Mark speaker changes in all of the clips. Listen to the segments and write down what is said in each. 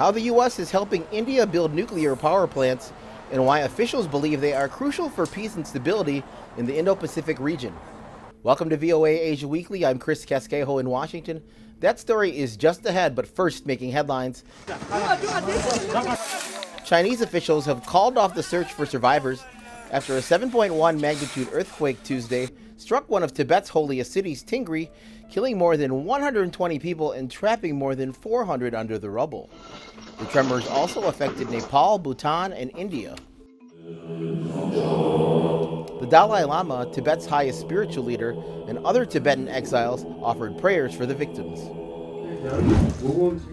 Speaker 1: how the U.S. is helping India build nuclear power plants, and why officials believe they are crucial for peace and stability in the Indo-Pacific region. Welcome to VOA Asia Weekly. I'm Chris Casquejo in Washington. That story is just ahead, but first, making headlines. Chinese officials have called off the search for survivors after a 7.1 magnitude earthquake Tuesday struck one of Tibet's holiest cities, Tingri, killing more than 120 people and trapping more than 400 under the rubble. The tremors also affected Nepal, Bhutan, and India. The Dalai Lama, Tibet's highest spiritual leader, and other Tibetan exiles offered prayers for the victims.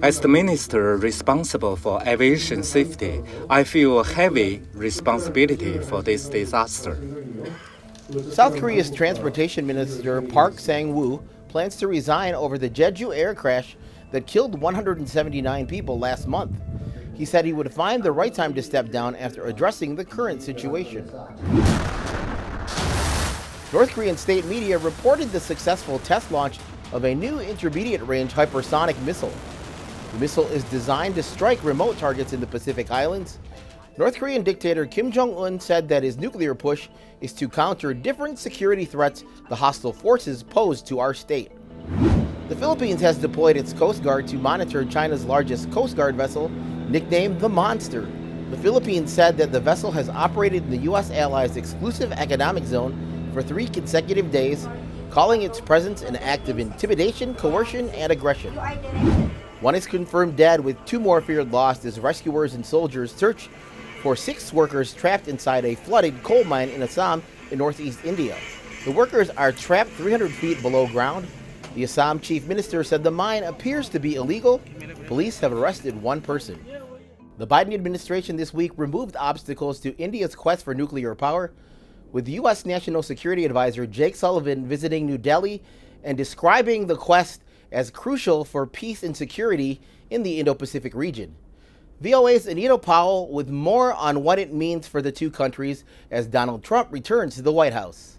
Speaker 2: As the minister responsible for aviation safety, I feel a heavy responsibility for this disaster.
Speaker 1: South Korea's Transportation Minister Park Sang-woo plans to resign over the Jeju air crash that killed 179 people last month. He said he would find the right time to step down after addressing the current situation. North Korean state media reported the successful test launch of a new intermediate-range hypersonic missile. The missile is designed to strike remote targets in the Pacific Islands. North Korean dictator Kim Jong-un said that his nuclear push is to counter different security threats the hostile forces pose to our state. The Philippines has deployed its Coast Guard to monitor China's largest Coast Guard vessel, nicknamed the Monster. The Philippines said that the vessel has operated in the U.S. allies' exclusive economic zone for 3 consecutive days, calling its presence an act of intimidation, coercion, and aggression. One is confirmed dead, with 2 more feared lost as rescuers and soldiers search for 6 workers trapped inside a flooded coal mine in Assam in northeast India. The workers are trapped 300 feet below ground. The Assam chief minister said the mine appears to be illegal. Police have arrested 1 person. The Biden administration this week removed obstacles to India's quest for nuclear power, with U.S. National Security Advisor Jake Sullivan visiting New Delhi and describing the quest as crucial for peace and security in the Indo-Pacific region. VOA's Anita Powell with more on what it means for the 2 countries as Donald Trump returns to the White House.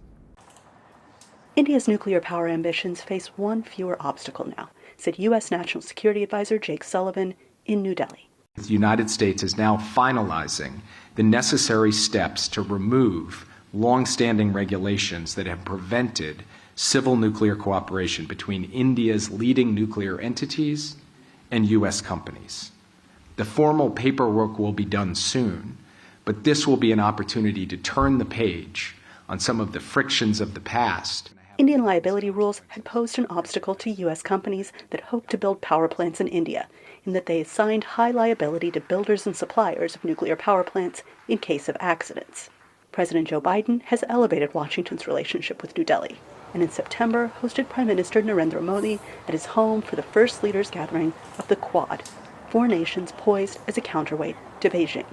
Speaker 3: India's nuclear power ambitions face one fewer obstacle now, said U.S. National Security Advisor Jake Sullivan in New Delhi.
Speaker 4: The United States is now finalizing the necessary steps to remove long-standing regulations that have prevented civil nuclear cooperation between India's leading nuclear entities and U.S. companies. The formal paperwork will be done soon, but this will be an opportunity to turn the page on some of the frictions of the past.
Speaker 3: Indian liability rules had posed an obstacle to U.S. companies that hoped to build power plants in India, in that they assigned high liability to builders and suppliers of nuclear power plants in case of accidents. President Joe Biden has elevated Washington's relationship with New Delhi, and in September hosted Prime Minister Narendra Modi at his home for the first leaders' gathering of the Quad, 4 nations poised as a counterweight to Beijing.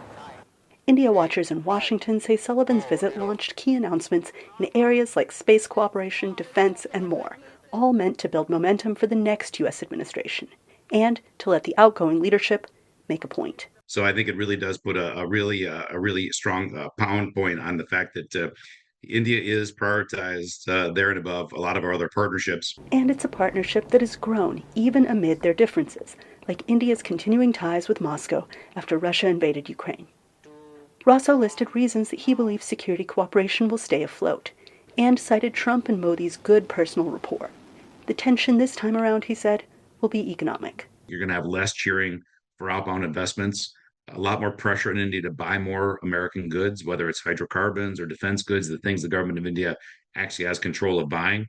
Speaker 3: India watchers in Washington say Sullivan's visit launched key announcements in areas like space cooperation, defense, and more, all meant to build momentum for the next U.S. administration, and to let the outgoing leadership make a point.
Speaker 5: So I think it really does put a really strong pound point on the fact that India is prioritized there and above a lot of our other partnerships.
Speaker 3: And it's a partnership that has grown even amid their differences, like India's continuing ties with Moscow after Russia invaded Ukraine. Rosso listed reasons that he believes security cooperation will stay afloat, and cited Trump and Modi's good personal rapport. The tension this time around, he said, will be economic.
Speaker 5: You're going to have less cheering for outbound investments, a lot more pressure in India to buy more American goods, whether it's hydrocarbons or defense goods, the things the government of India actually has control of buying.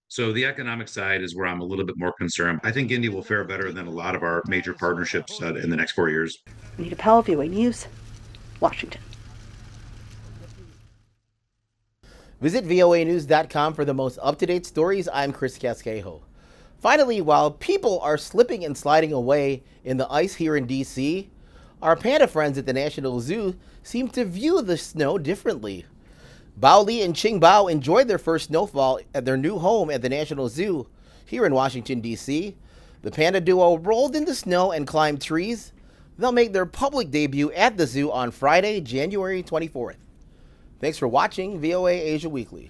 Speaker 5: So the economic side is where I'm a little bit more concerned. I think India will fare better than a lot of our major partnerships in the next 4 years.
Speaker 3: Anita Powell, VOA News, Washington.
Speaker 1: Visit voanews.com for the most up-to-date stories. I'm Chris Casquejo. Finally, while people are slipping and sliding away in the ice here in D.C., our panda friends at the National Zoo seem to view the snow differently. Bao Li and Ching Bao enjoyed their first snowfall at their new home at the National Zoo here in Washington, D.C. The panda duo rolled in the snow and climbed trees. They'll make their public debut at the zoo on Friday, January 24th. Thanks for watching VOA Asia Weekly.